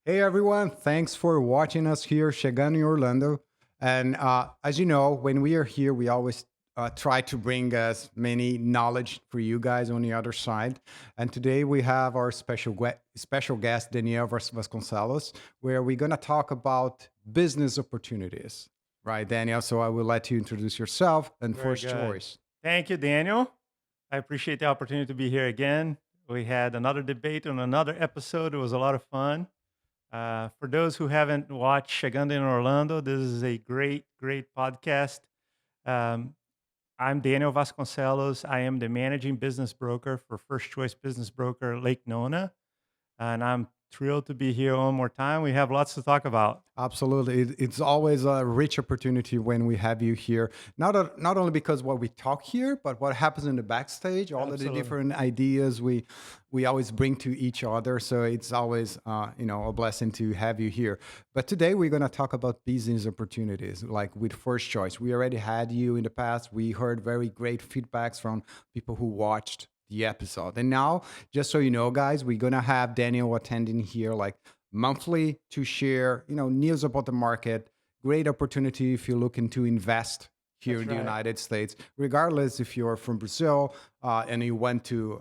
Hey everyone, thanks for watching us here, Chegando in Orlando. And as you know, when we are here, we always try to bring us many knowledge for you guys on the other side. And today we have our special guest, Daniel Vasconcelos, where we're going to talk about business opportunities. Right, Daniel? So I will let you introduce yourself and Very first good. choice. Thank you, Daniel. I appreciate the opportunity to be here again. We had another debate on another episode. It was a lot of fun. For those who haven't watched Chegando in Orlando, this is a great podcast. Um, I'm Daniel Vasconcelos. I am the managing business broker for First Choice Business Broker Lake Nona, and I'm thrilled to be here one more time. We have lots to talk about. Absolutely. It's always a rich opportunity when we have you here. Not only because what we talk here, but what happens in the backstage, all of the Absolutely. different ideas we always bring to each other. So it's always a blessing to have you here. But today we're going to talk about business opportunities, like with First Choice. We already had you in the past. We heard very great feedbacks from people who watched the episode. And now, just so you know, guys, we're going to have Daniel attending here like monthly to share, news about the market. Great opportunity if you're looking to invest here That's in the right. United States, regardless if you're from Brazil and you want to,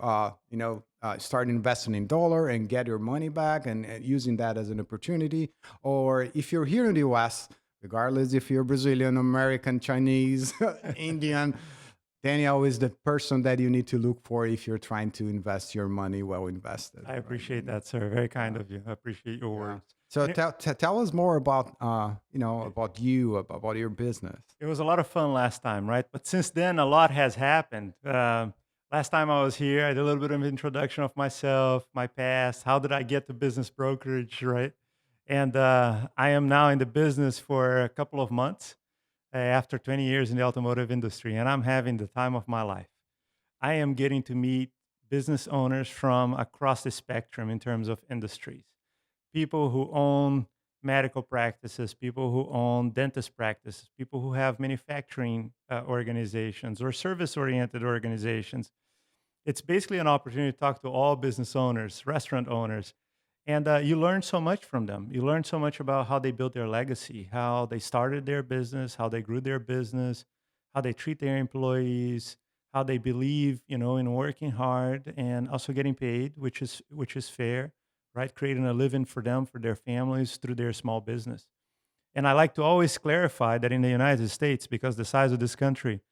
start investing in dollar and get your money back and using that as an opportunity, or if you're here in the US, regardless if you're Brazilian, American, Chinese, Indian, Daniel is the person that you need to look for if you're trying to invest your money well invested, I right, appreciate Daniel? that, sir. Very kind Yeah. of you. I appreciate your Yeah. words. So And tell us more about it, about you, about your business. It was a lot of fun last time, right? But since then, a lot has happened. Last time I was here, I did a little bit of introduction of myself, my past. How did I get to business brokerage, right? And I am now in the business for a couple of months after 20 years in the automotive industry, and I'm having the time of my life. I am getting to meet business owners from across the spectrum in terms of industries, people who own medical practices, people who own dentist practices, people who have manufacturing organizations or service oriented organizations. It's basically an opportunity to talk to all business owners, restaurant owners, and you learn so much from them. You learn so much about how they built their legacy, how they started their business, how they grew their business, how they treat their employees, how they believe, in working hard and also getting paid, which is fair, right? Creating a living for them, for their families through their small business. And I like to always clarify that in the United States, because the size of this country,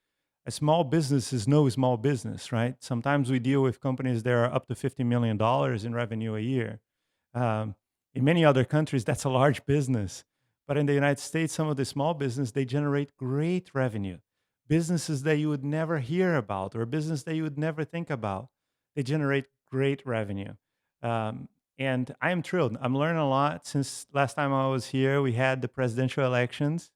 a small business is no small business, right? Sometimes we deal with companies that are up to $50 million in revenue a year. Um, in many other countries, that's a large business. But in the United States, some of the small business, they generate great revenue. Businesses that you would never hear about or business that you would never think about, they generate great revenue. Um, and I am thrilled. I'm learning a lot since last time I was here. We had the presidential elections,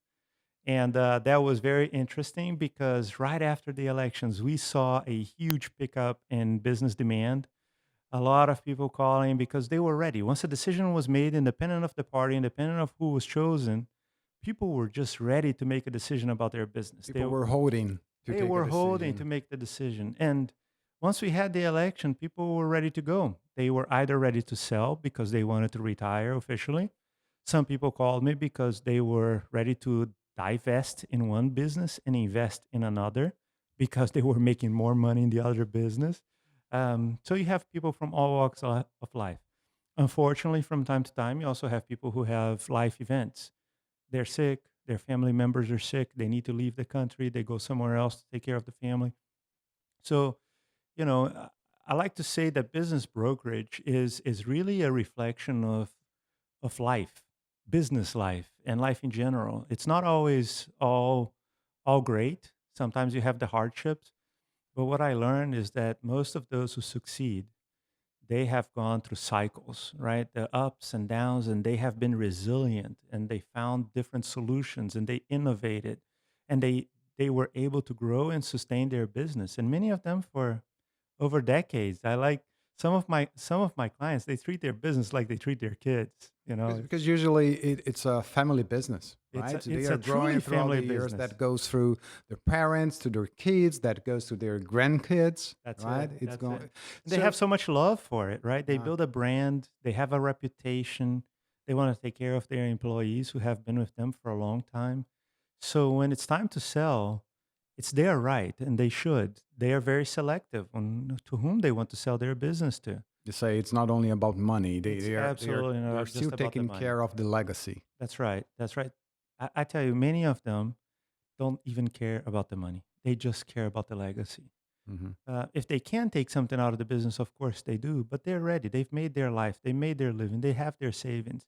and that was very interesting because right after the elections, we saw a huge pickup in business demand. A lot of people calling because they were ready. Once a decision was made, independent of the party, independent of who was chosen, people were just ready to make a decision about their business. People were holding to They take a were holding to decision. make the decision. And once we had the election, people were ready to go. They were either ready to sell because they wanted to retire officially. Some people called me because they were ready to divest in one business and invest in another because they were making more money in the other business. So you have people from all walks of life. Unfortunately, from time to time, you also have people who have life events. They're sick, their family members are sick, they need to leave the country, they go somewhere else to take care of the family. So, you know, I like to say that business brokerage is really a reflection of life, business life, and life in general. It's not always all great. Sometimes you have the hardships, but what I learned is that most of those who succeed, they have gone through cycles, right? The ups and downs, and they have been resilient and they found different solutions and they innovated and they were able to grow and sustain their business. And many of them for over decades. I like some of my clients, they treat their business like they treat their kids, you know. Because usually it's a family business, It's right? a So they it's are a growing truly throughout the family years. That business. goes through their parents to their kids. That goes to their grandkids, That's right? it. It's That's it. going. And they have So so much love for it, right? They yeah, build a brand, they have a reputation, They want to take care of their employees who have been with them for a long time. So when it's time to sell, it's their right, and they should. They are very selective on to whom they want to sell their business to. You say it's not only about money; It's absolutely they're not still just about the taking money. care of the legacy. That's right. That's right. I tell you, many of them don't even care about the money. They just care about the legacy. Hmm. If they can take something out of the business, of course they do, but they're ready. They've made their life, they made their living, they have their savings.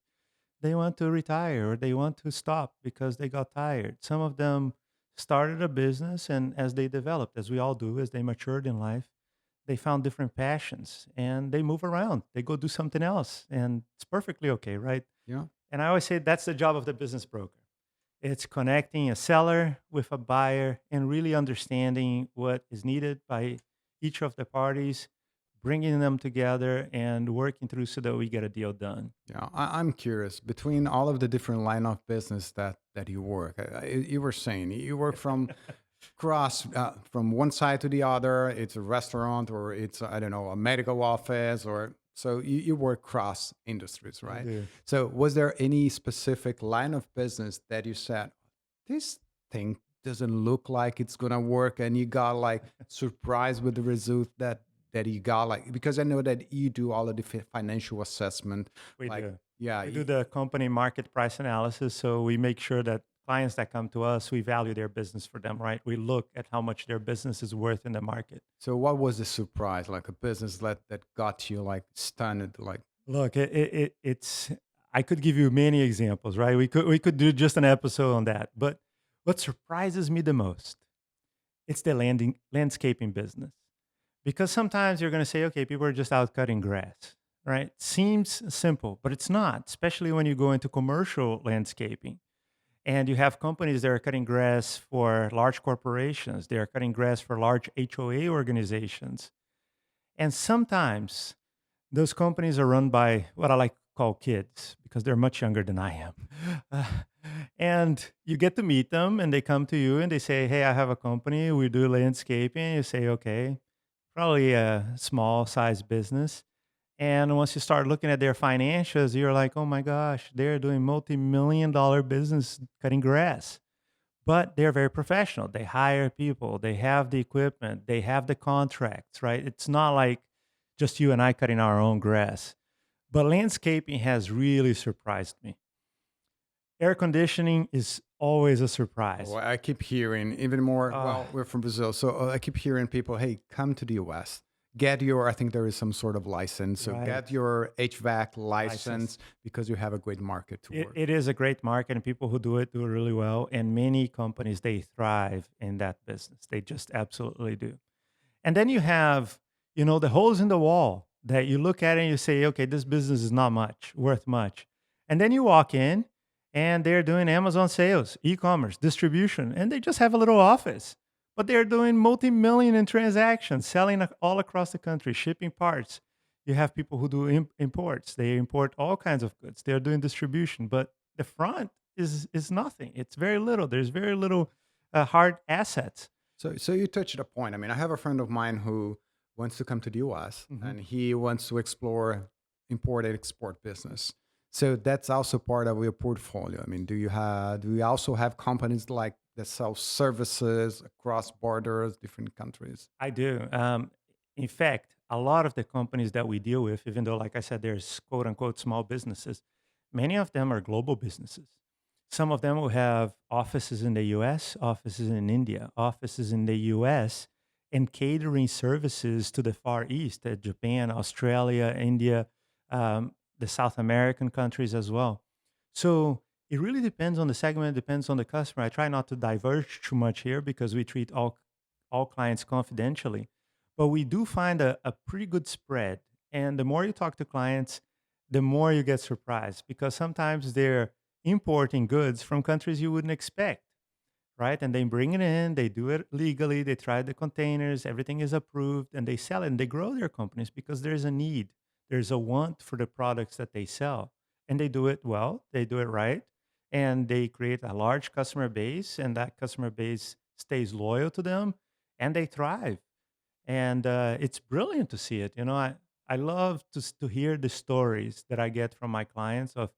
They want to retire or they want to stop because they got tired. Some of them started a business, and as they developed, as we all do, as they matured in life, they found different passions and they move around. They go do something else, and it's perfectly okay, right? Yeah. And I always say that's the job of the business broker. It's connecting a seller with a buyer and really understanding what is needed by each of the parties, bringing them together and working through so that we get a deal done. Yeah, I'm curious between all of the different line of business that you work. You were saying you work from cross from one side to the other. It's a restaurant or it's I don't know a medical office or so you work cross industries, I right? do. So was there any specific line of business that you said this thing doesn't look like it's gonna work and you got like surprised with the result that you got like because I know that you do all of the financial assessment We like do. yeah We do the company market price analysis. So we make sure that clients that come to us, we value their business for them, right? We look at how much their business is worth in the market. so what was the surprise like a business that got you like stunned like Look, I could give you many examples, right? We could do just an episode on that. But what surprises me the most, it's the landscaping business. Because sometimes you're going to say, okay, people are just out cutting grass, right? Seems simple, but it's not, especially when you go into commercial landscaping and you have companies that are cutting grass for large corporations, they are cutting grass for large HOA organizations. And sometimes those companies are run by what I like to call kids because they're much younger than I am. Uh, and you get to meet them and they come to you and they say, hey, I have a company, we do landscaping. You say, okay, probably a small size business. And once you start looking at their financials, you're like, oh my gosh, they're doing multi-million-dollar business cutting grass. But they're very professional. They hire people, they have the equipment, they have the contracts, right? It's not like just you and I cutting our own grass. But landscaping has really surprised me. Air conditioning is always a well, surprise. I keep hearing even more. Uh, Well, we're from Brazil, so I keep hearing people, "Hey, come to the US, get your." I think there is some sort of license, so right. get your HVAC License. license because you have a great market to work. It is a great market, and people who do it really well. And many companies, they thrive in that business. They just absolutely do. And then you have, the holes in the wall that you look at and you say, okay, this business is not much, worth much. And then you walk in and they're doing Amazon sales, e-commerce, distribution, and they just have a little office. But they're doing multi-million in transactions, selling all across the country, shipping parts. You have people who do imports. They import all kinds of goods. They're doing distribution, but the front is nothing. It's very little. There's very little hard assets. So you touched a point. I mean, I have a friend of mine who wants to come to the US Mhm. and he wants to explore import and export business. So that's also part of your portfolio. I mean, do you also have companies like that sell services across borders, different countries? I do. In fact, a lot of the companies that we deal with, even though, like I said, there's quote unquote small businesses, many of them are global businesses. Some of them will have offices in the US, offices in India, offices in the US, and catering services to the Far East, Japan, Australia, India, the South American countries as well. So it really depends on the segment, depends on the customer. I try not to diverge too much here because we treat all clients confidentially, but we do find a pretty good spread. And the more you talk to clients, the more you get surprised because sometimes they're importing goods from countries you wouldn't expect, right? And they bring it in, they do it legally, they try the containers, everything is approved, and they sell it and they grow their companies because there's a need, there's a want for the products that they sell. And they do it well, they do it right, and they create a large customer base, and that customer base stays loyal to them and they thrive. And it's brilliant to see it. I love to hear the stories that I get from my clients of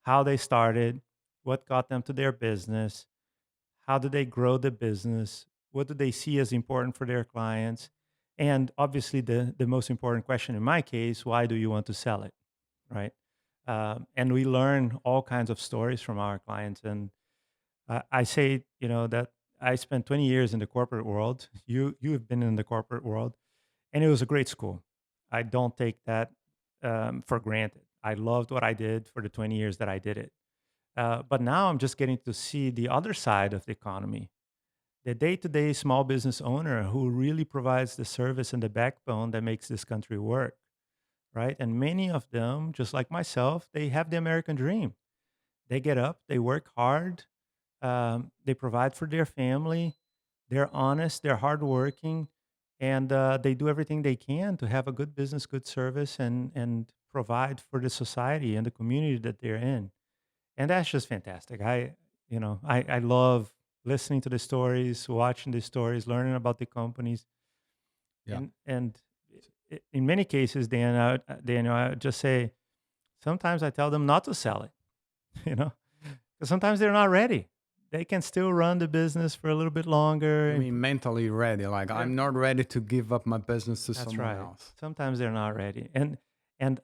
how they started, what got them to their business, how do they grow the business, what do they see as important for their clients, and obviously the most important question in my case, why do you want to sell it, right? And we learn all kinds of stories from our clients. And I say, that I spent 20 years in the corporate world. You've been in the corporate world, and it was a great school. I don't take that for granted. I loved what I did for the 20 years that I did it. But now I'm just getting to see the other side of the economy, the day-to-day small business owner who really provides the service and the backbone that makes this country work, right? And many of them, just like myself, they have the American dream. They get up, they work hard, they provide for their family, they're honest, they're hardworking, and they do everything they can to have a good business, good service, and provide for the society and the community that they're in. And that's just fantastic. I love listening to the stories, watching the stories, learning about the companies, Yeah. and in many cases, Daniel, I would just say sometimes I tell them not to sell it. You know, because sometimes they're not ready. They can still run the business for a little bit longer. You mean mentally ready? Like They're- I'm not ready to give up my business to that's someone right. else. Sometimes they're not ready, and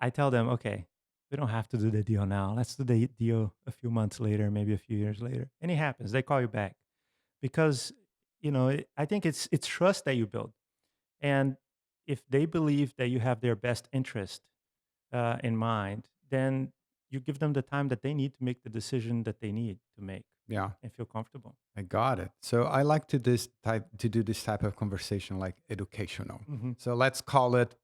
I tell them, okay, we don't have to do the deal now. Let's do the deal a few months later, maybe a few years later. And it happens. They call you back because I think it's trust that you build, and if they believe that you have their best interest in mind, then you give them the time that they need to make the decision that they need to make Yeah. and feel comfortable. I got it. So I like to do this type of conversation like educational. Hmm. So let's call it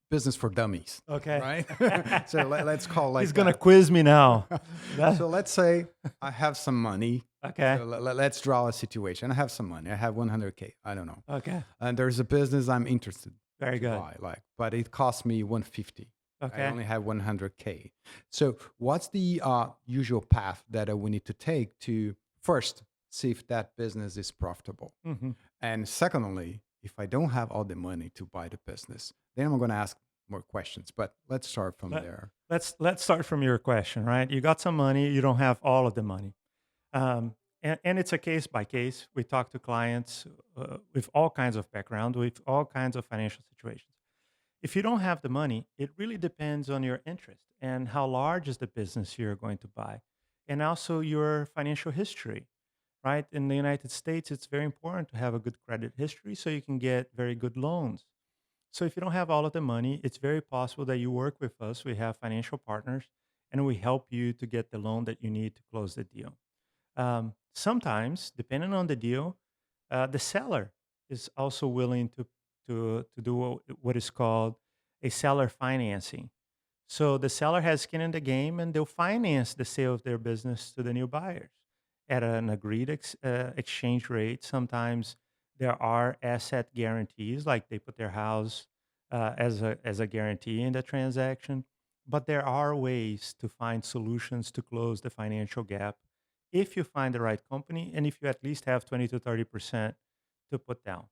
business for dummies, Okay. right? So let's call He's like gonna that. quiz me now. So That- let's say I have some money. okay. So let's draw a situation. I have some money. I have 100K. I don't know. Okay. And there's a business I'm interested Very to good. buy, like, but it costs me 150. I Okay. only have 100K. So what's the usual path that I will need to take to first see if that business is profitable? Hmm. And secondly, if I don't have all the money to buy the business, then I'm going to ask more questions. But let's start from Let, there. let's start from your question, right? You got some money. You don't have all of the money. And it's a case by case. We talk to clients with all kinds of background, with all kinds of financial situations. If you don't have the money, it really depends on your interest and how large is the business you're going to buy, and also your financial history, right? In the United States, it's very important to have a good credit history so you can get very good loans. So if you don't have all of the money, it's very possible that you work with us. We have financial partners and we help you to get the loan that you need to close the deal. Sometimes, depending on the deal, the seller is also willing to do what is called a seller financing. So the seller has skin in the game, and they'll finance the sale of their business to the new buyers at an agreed exchange rate. Sometimes there are asset guarantees, like they put their house as a guarantee in the transaction. But there are ways to find solutions to close the financial gap if you find the right company and if you at least have 20 to 30% to put down.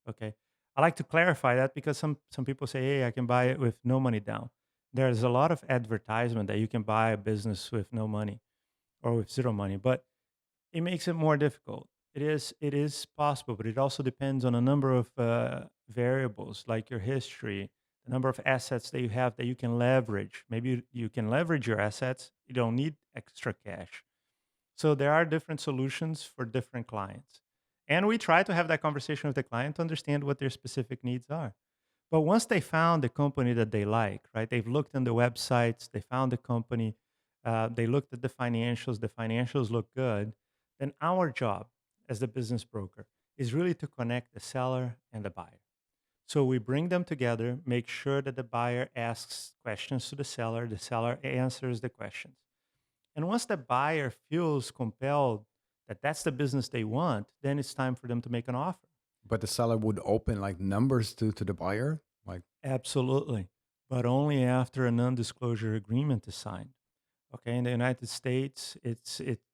Okay. I like to clarify that because some people say, hey, I can buy it with no money down. There's a lot of advertisement that you can buy a business with no money or with zero money, but it makes it more difficult. It is possible, but it also depends on a number of variables like your history, the number of assets that you have that you can leverage. Maybe you can leverage your assets. You don't need extra cash. So there are different solutions for different clients. And we try to have that conversation with the client to understand what their specific needs are. But once they found the company that they like, right? They've looked on the websites, they found the company, they looked at the financials look good, then our job as the business broker is really to connect the seller and the buyer. So we bring them together, make sure that the buyer asks questions to the seller answers the questions. And once the buyer feels compelled that that's the business they want, then it's time for them to make an offer. But the seller would open like numbers to the buyer. Like, Absolutely. But only after a non-disclosure agreement is signed. Okay. In the United States,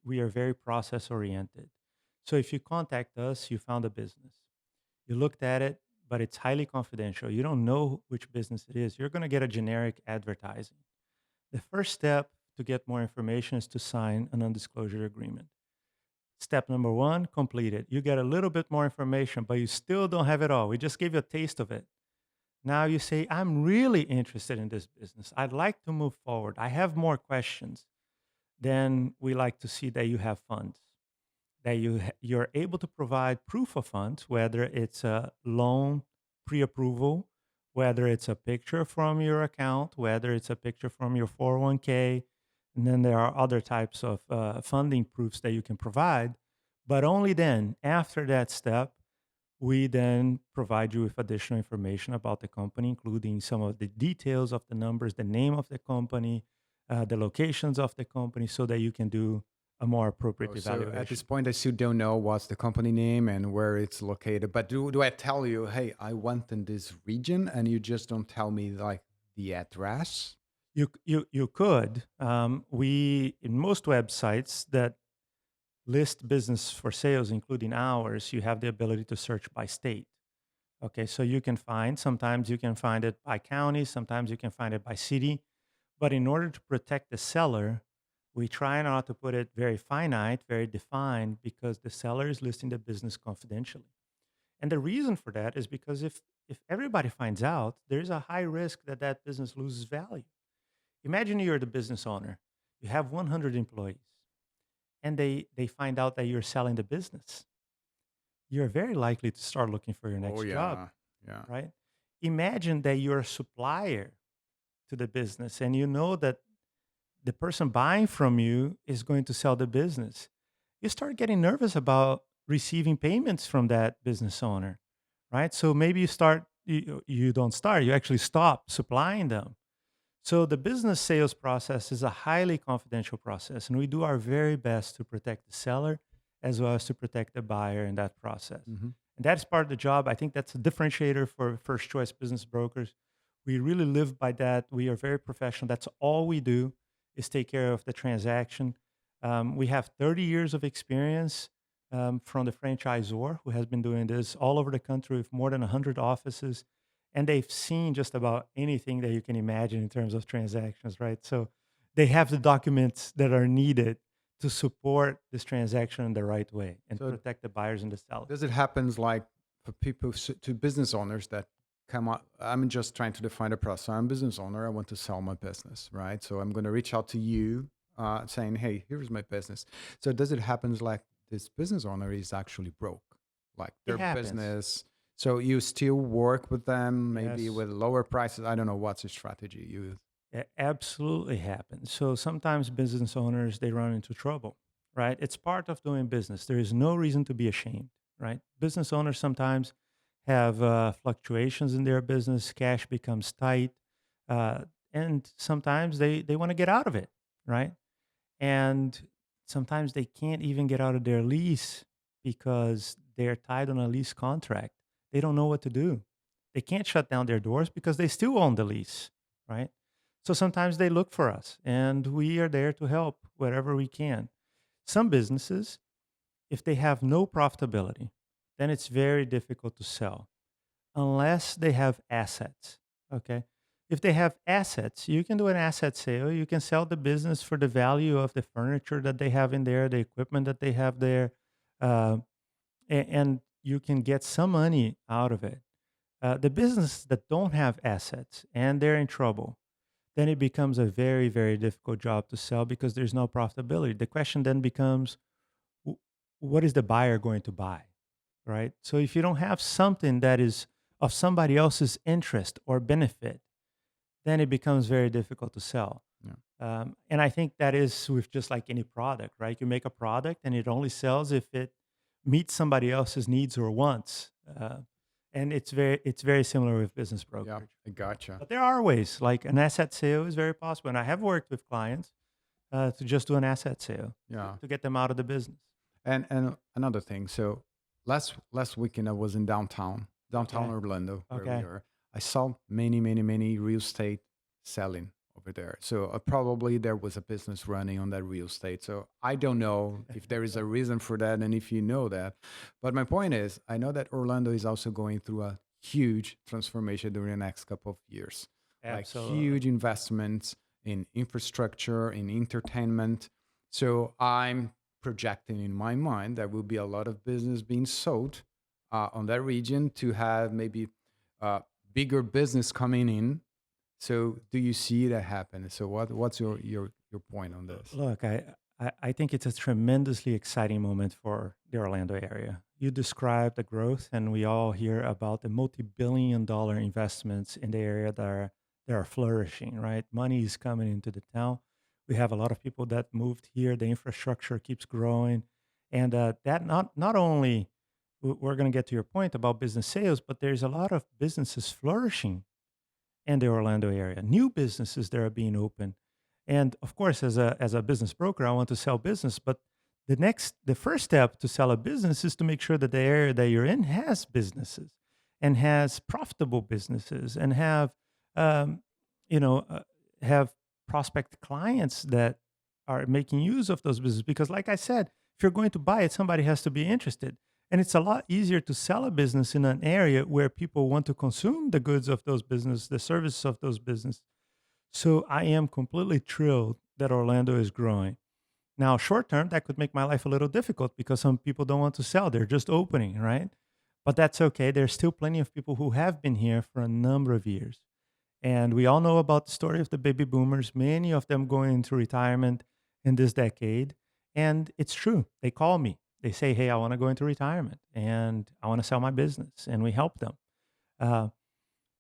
we are very process oriented. So if you contact us, you found a business. You looked at it, but it's highly confidential. You don't know which business it is. You're going to get a generic advertising. The first step to get more information is to sign a non-disclosure agreement. Step number one, completed. You get a little bit more information, but you still don't have it all. We just gave you a taste of it. Now you say, I'm really interested in this business. I'd like to move forward. I have more questions. Then we like to see that you have funds, that you're able to provide proof of funds, whether it's a loan pre-approval, whether it's a picture from your account, whether it's a picture from your 401k, and then there are other types of funding proofs that you can provide. But only then, after that step, we then provide you with additional information about the company, including some of the details of the numbers, the name of the company, the locations of the company, so that you can do a more Oh, appropriate so at this evaluation. point, I still don't know what's the company name and where it's located. But do I tell you, hey, I want in this region, and you just don't tell me like the address? You could. We in most websites that list business for sales, including ours, you have the ability to search by state. Okay, so you can find, sometimes you can find it by county, sometimes you can find it by city. But in order to protect the seller, we try not to put it very finite, very defined, because the seller is listing the business confidentially. And the reason for that is because if everybody finds out, there's a high risk that that business loses value. Imagine you're the business owner. You have 100 employees and they find out that you're selling the business. You're very likely to start looking for your Oh next job, yeah, yeah. right? Imagine that you're a supplier to the business and you know that the person buying from you is going to sell the business. You start getting nervous about receiving payments from that business owner, right? So maybe you don't start, you actually stop supplying them. So the business sales process is a highly confidential process, and we do our very best to protect the seller as well as to protect the buyer in that process. Hmm. And that's part of the job. I think that's a differentiator for first choice business brokers. We really live by that. We are very professional. That's all we do is take care of the transaction. We have 30 years of experience from the franchisor who has been doing this all over the country with more than 100 offices, and they've seen just about anything that you can imagine in terms of transactions, right? So they have the documents that are needed to support this transaction in the right way and So protect the buyers and the sellers. does it happens like for people to business owners that come up? I'm just trying to define the process. So I'm a business owner. I want to sell my business, right? So I'm going to reach out to you, saying, "Hey, here's my business." So does it happens like this business owner is actually broke, like It their happens. business? So you still work with them, maybe Yes. with lower prices. I don't know what's the strategy you. It absolutely happens. So sometimes business owners they run into trouble, right? It's part of doing business. There is no reason to be ashamed, right? Business owners sometimes have fluctuations in their business. Cash becomes tight, uh, and sometimes they want to get out of it, right? And sometimes they can't even get out of their lease because they're tied on a lease contract. They don't know what to do. They can't shut down their doors because they still own the lease, right? So sometimes they look for us and we are there to help wherever we can. Some businesses, if they have no profitability, then it's very difficult to sell unless they have assets. Okay. If they have assets, you can do an asset sale. You can sell the business for the value of the furniture that they have in there, the equipment that they have there, uh, and you can get some money out of it. The businesses that don't have assets and they're in trouble, then it becomes a very, very difficult job to sell because there's no profitability. The question then becomes, w- what is the buyer going to buy? Right? So if you don't have something that is of somebody else's interest or benefit, then it becomes very difficult to sell. Yeah. And I think that is with just like any product, right? You make a product and it only sells if it meets somebody else's needs or wants. And it's very similar with business Yeah, brokerage. I gotcha. But there are ways, like an asset sale is very possible. And I have worked with clients to just do an asset sale Yeah. to get them out of the business. And another thing. So last weekend I was in downtown Okay. Orlando, where we Okay. are. I saw many real estate selling over there. So probably there was a business running on that real estate. So I don't know if there is a reason for that, and if you know that. But my point is, I know that Orlando is also going through a huge transformation during the next couple of years, like Absolutely. huge investments. in infrastructure, in entertainment. So I'm projecting in my mind there will be a lot of business being sold on that region to have maybe uh, bigger business coming in. So do you see that happen? So what's your point on this? Look, I think it's a tremendously exciting moment for the Orlando area. You described the growth, and we all hear about the multi-billion-dollar investments in the area that are flourishing, right? Money is coming into the town. We have a lot of people that moved here. The infrastructure keeps growing, and that not only we're going to get to your point about business sales, but there's a lot of businesses flourishing in the Orlando area, new businesses that are being opened. And of course, as a business broker, I want to sell business, but the first step to sell a business is to make sure that the area that you're in has businesses and has profitable businesses and um, you know, uh, have prospect clients that are making use of those businesses. Because, like I said, if you're going to buy it, somebody has to be interested. And it's a lot easier to sell a business in an area where people want to consume the goods of those business, the services of those business. So I am completely thrilled that Orlando is growing. Now, short term, that could make my life a little difficult because some people don't want to sell. They're just opening, right? But that's okay. There's still plenty of people who have been here for a number of years. And we all know about the story of the baby boomers, many of them going into retirement in this decade. And it's true. They call me. They say, hey, I want to go into retirement and I want to sell my business. And we help them. Uh,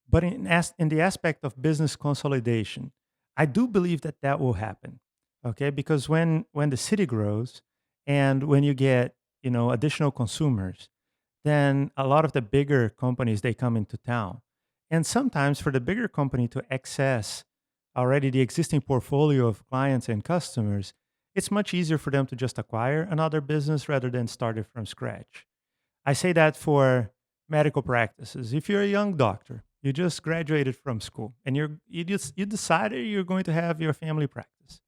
but in the aspect of business consolidation, I do believe that that will happen. Okay. Because when the city grows and when you get, additional consumers, then a lot of the bigger companies they come into town. And sometimes for the bigger company to access already the existing portfolio of clients and customers, it's much easier for them to just acquire another business rather than start it from scratch. I say that for medical practices. If you're a young doctor, you just graduated from school and you decided you're going to have your family practice.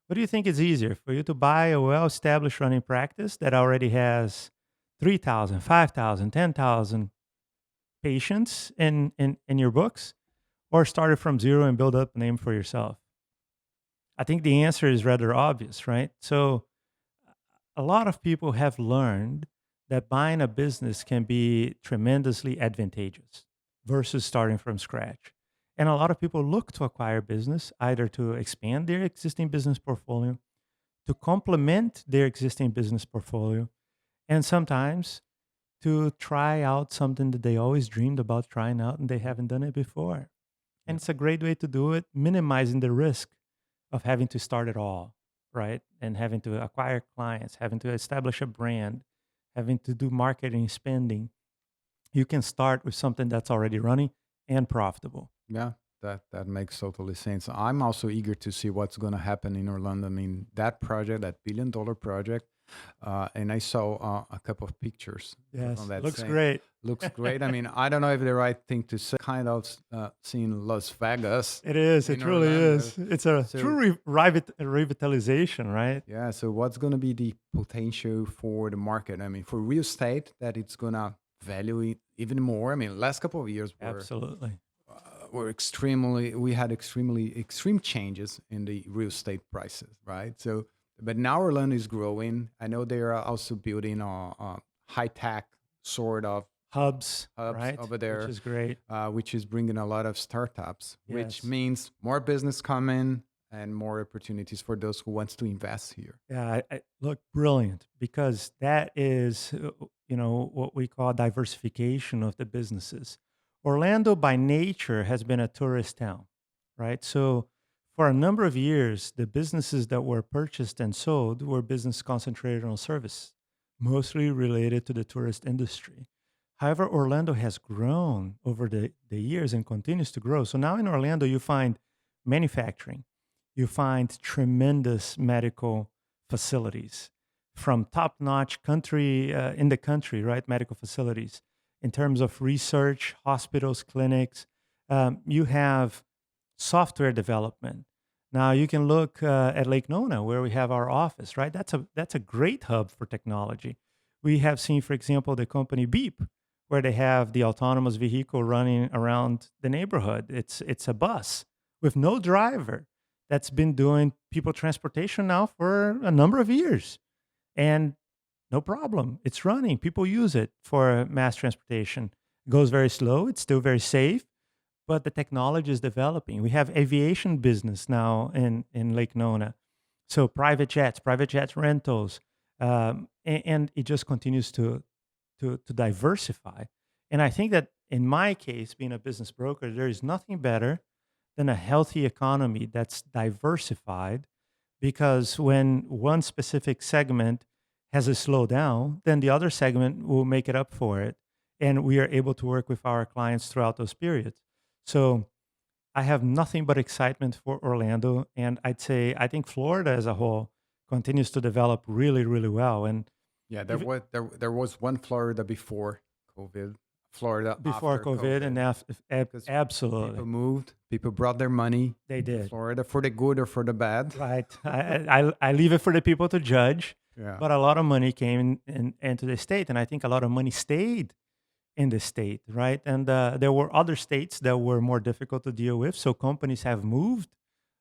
What do you think is easier for you to buy a well-established running practice that already has 3,000, 5,000, 10,000 patients in your books, or start it from zero and build up a name for yourself? I think the answer is rather obvious, right? So a lot of people have learned that buying a business can be tremendously advantageous versus starting from scratch. And a lot of people look to acquire business either to expand their existing business portfolio, to complement their existing business portfolio, and sometimes to try out something that they always dreamed about trying out and they haven't done it before. And Yeah. it's a great way to do it, minimizing the risk of having to start it all, right? And having to acquire clients, having to establish a brand, having to do marketing spending. You can start with something that's already running and profitable. Yeah, that makes totally sense. I'm also eager to see what's going to happen in Orlando. I mean, that project, that billion-dollar project, and I saw a couple of pictures from Yes, that. looks Saying great. looks great. I mean, I don't know if the right thing to say, kind of seeing Las Vegas It is. It in truly Orlando. is. It's a So true revitalization, right? yeah, so what's going to be the potential for the market? I mean, for real estate, that it's going to value it even more. I mean, last couple of years Absolutely. were extremely we had extremely extreme changes in the real estate prices, right? So but now Orlando is growing. I know they are also building a high tech sort of Hubs, hubs right? over Which there, is great. which is bringing a lot of startups, which Yes. means more business coming and more opportunities for those who wants to invest here. Yeah, I look brilliant because that is, what we call diversification of the businesses. Orlando, by nature, has been a tourist town, right? So, for a number of years, the businesses that were purchased and sold were business concentrated on service, mostly related to the tourist industry. However, Orlando has grown over the years and continues to grow. So now in Orlando, you find manufacturing, you find tremendous medical facilities from top-notch country in the country, right? Medical facilities in terms of research, hospitals, clinics. You have software development. Now you can look at Lake Nona, where we have our office, right? That's a great hub for technology. We have seen, for example, the company Beep, where they have the autonomous vehicle running around the neighborhood. It's a bus with no driver, that's been doing people transportation now for a number of years. And no problem. It's running. People use it for mass transportation. It goes very slow. It's still very safe, but the technology is developing. We have aviation business now in Lake Nona. So private jet rentals, and it just continues to diversify. And I think that in my case, being a business broker, there is nothing better than a healthy economy that's diversified, because when one specific segment has a slowdown, then the other segment will make it up for it. And we are able to work with our clients throughout those periods. So I have nothing but excitement for Orlando. And I think Florida as a whole continues to develop really, really well. And Yeah, there if, was there was one Florida before COVID, Florida before after COVID and COVID, because absolutely, people moved, people brought their money they to did. Florida for the good or for the bad. Right. I leave it for the people to judge, Yeah. but a lot of money came into the state, and I think a lot of money stayed in the state, right? And there were other states that were more difficult to deal with, so companies have moved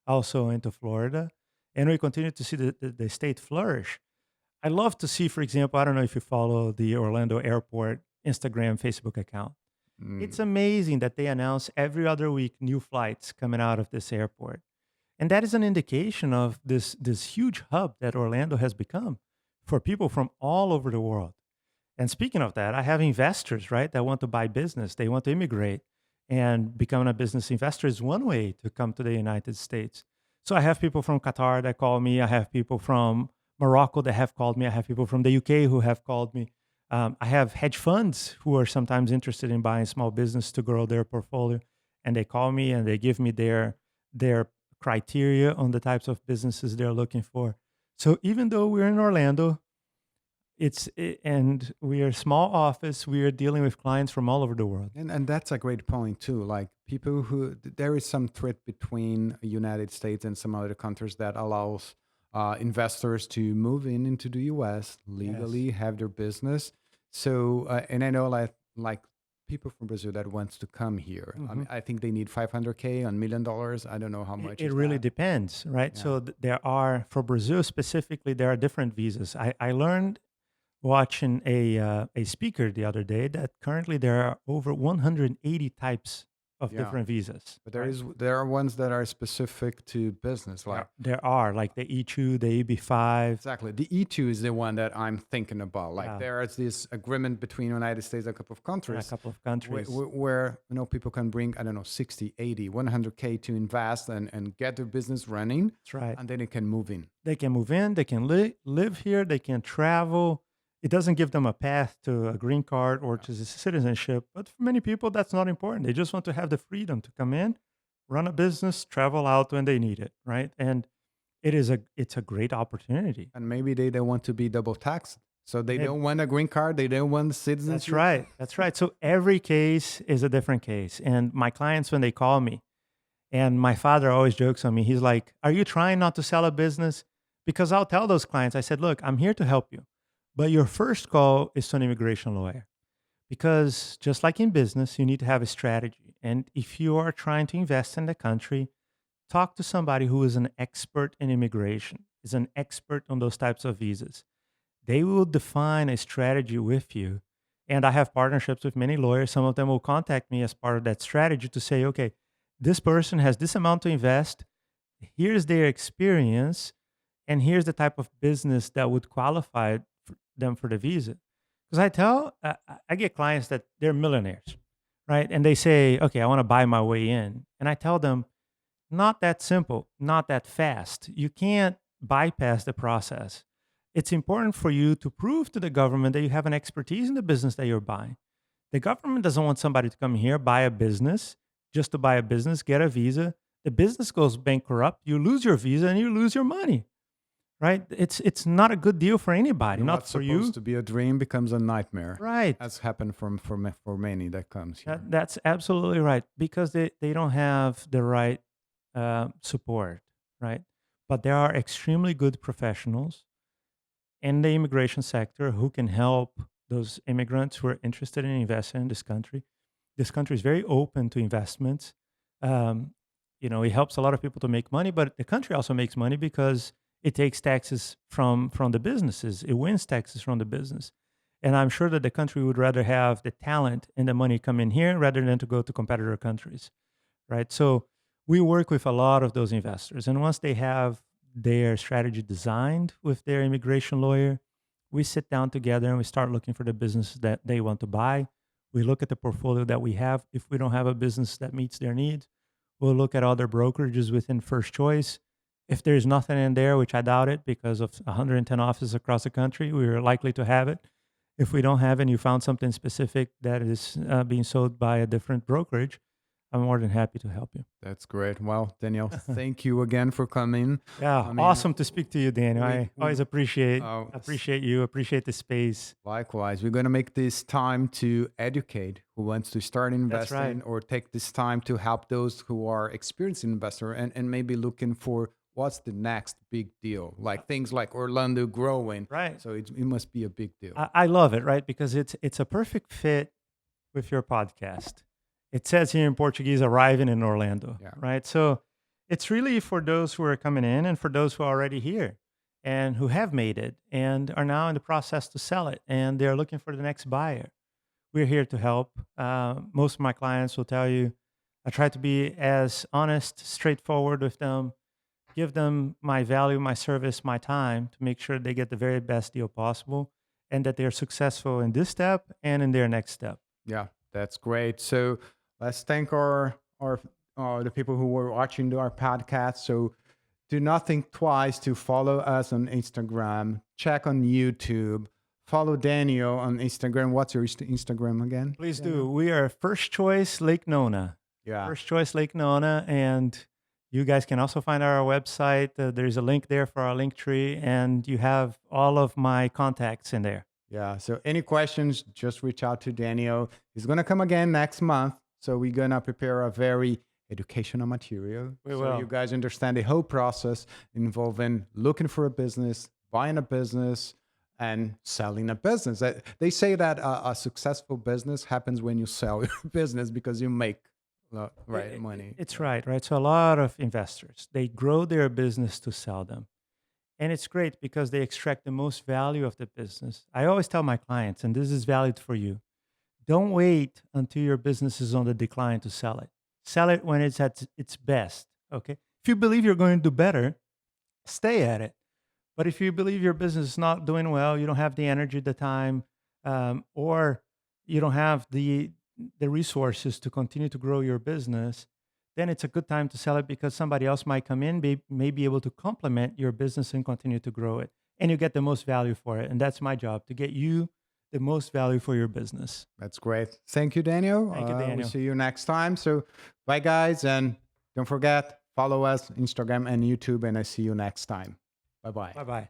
also into Florida, and we continue to see the state flourish. I love to see, for example, I don't know if you follow the Orlando Airport Instagram, Facebook account. It's Mm. amazing that they announce every other week new flights coming out of this airport. And that is an indication of this huge hub that Orlando has become for people from all over the world. And speaking of that, I have investors, right, that want to buy business. They want to immigrate, and becoming a business investor is one way to come to the United States. So I have people from Qatar that call me. I have people from Morocco that have called me. I have people from the UK who have called me. I have hedge funds who are sometimes interested in buying small business to grow their portfolio, and they call me and they give me their criteria on the types of businesses they're looking for. So even though we're in Orlando, and we are a small office, we are dealing with clients from all over the world. And that's a great point too. Like people who there is some threat between United States and some other countries that allows investors to move in into the U.S. Yes. legally, have their business. So and I know like people from Brazil that wants to come here. I hmm mean, I think they need 500K on $1 million. I don't know how It, much it is really that. depends, right? Yeah. So there are, for Brazil specifically, there are different visas. I learned watching a speaker the other day that currently there are over 180 types of Yeah. different visas, But right? there are ones that are specific to business, like There are like the E2, the EB5. exactly. The E2 is the one that I'm thinking about. Like Yeah, there is this agreement between the United States and a couple of in a countries couple of countries. where people can bring, I don't know, 60, 80, 100K to invest and get their business running, That's right. and then it can move in. They can move in, they can live here, they can travel. It doesn't give them a path to a green card or Yeah. to citizenship, but for many people, that's not important. They just want to have the freedom to come in, run a business, travel out when they need it, right? And it's a great opportunity. And maybe they don't want to be double taxed. So they Maybe. don't want a green card, they don't want That's citizenship. right. That's right. So every case is a different case. And my clients, when they call me, and my father always jokes on me, he's like, "Are you trying not to sell a business?" Because I'll tell those clients, I said, "Look, I'm here to help you. But your first call is to an immigration lawyer. Because just like in business, you need to have a strategy. And if you are trying to invest in the country, talk to somebody who is an expert in immigration, is an expert on those types of visas. They will define a strategy with you. And I have partnerships with many lawyers. Some of them will contact me as part of that strategy to say, okay, this person has this amount to invest. Here's their experience. And here's the type of business that would qualify them for the visa. Because I get clients that they're millionaires, right? And they say, okay, I want to buy my way in. And I tell them, not that simple, not that fast. You can't bypass the process. It's important for you to prove to the government that you have an expertise in the business that you're buying. The government doesn't want somebody to come here, buy a business, just to buy a business, get a visa. The business goes bankrupt, you lose your visa and you lose your money, right? It's not a good deal for anybody, And not what's for supposed you. to be a dream becomes a nightmare. Right. That's happened for many that comes here. That's absolutely right, because they don't have the right support, right? But there are extremely good professionals in the immigration sector who can help those immigrants who are interested in investing in this country. This country is very open to investments. Um, it helps a lot of people to make money, but the country also makes money because it takes taxes from the businesses. It wins taxes from the business. And I'm sure that the country would rather have the talent and the money come in here rather than to go to competitor countries, right? So we work with a lot of those investors. And once they have their strategy designed with their immigration lawyer, we sit down together and we start looking for the business that they want to buy. We look at the portfolio that we have. If we don't have a business that meets their needs, we'll look at other brokerages within First Choice. If there's nothing in there, which I doubt it because of 110 offices across the country, we are likely to have it. If we don't have it and you found something specific that is being sold by a different brokerage, I'm more than happy to help you. That's great. Well, Daniel, thank you again for coming. Yeah, I mean, awesome to speak to you, Daniel. I we always appreciate uh, appreciate you, appreciate the space. likewise, we're going to make this time to educate who wants to start That's right. investing or take this time to help those who are experienced investor and maybe looking for what's the next big deal, like things like Orlando growing. Right. So it must be a big deal. I love it, right? Because it's a perfect fit with your podcast. It says here in Portuguese, arriving in Orlando, Yeah. right? So it's really for those who are coming in and for those who are already here and who have made it and are now in the process to sell it and they're looking for the next buyer. We're here to help. Most of my clients will tell you I try to be as honest, straightforward with them, give them my value, my service, my time to make sure they get the very best deal possible and that they're successful in this step and in their next step. Yeah, that's great. So let's thank our the people who were watching our podcast. So do not think twice to follow us on Instagram. Check on YouTube. Follow Daniel on Instagram. What's your Instagram again? Please Daniel? do. We are First Choice Lake Nona. Yeah. First Choice Lake Nona. And you guys can also find our website. There's a link there for our link tree, and you have all of my contacts in there. Yeah. So any questions, just reach out to Daniel. He's gonna come again next month. So we're gonna prepare a very educational material. We so will. you guys understand the whole process involving looking for a business, buying a business, and selling a business. They say that a successful business happens when you sell your business because you make money. It's right, right? So a lot of investors, they grow their business to sell them. And it's great because they extract the most value of the business. I always tell my clients, and this is valid for you, don't wait until your business is on the decline to sell it. Sell it when it's at its best, okay? If you believe you're going to do better, stay at it. But if you believe your business is not doing well, you don't have the energy, the time, or you don't have the resources to continue to grow your business, then it's a good time to sell it because somebody else might come in, may be able to complement your business and continue to grow it. And you get the most value for it. And that's my job, to get you the most value for your business. That's great. Thank you, Daniel. Thank you, Daniel. We'll see you next time. So bye, guys. And don't forget, follow us, Instagram and YouTube. And I see you next time. Bye-bye. Bye-bye.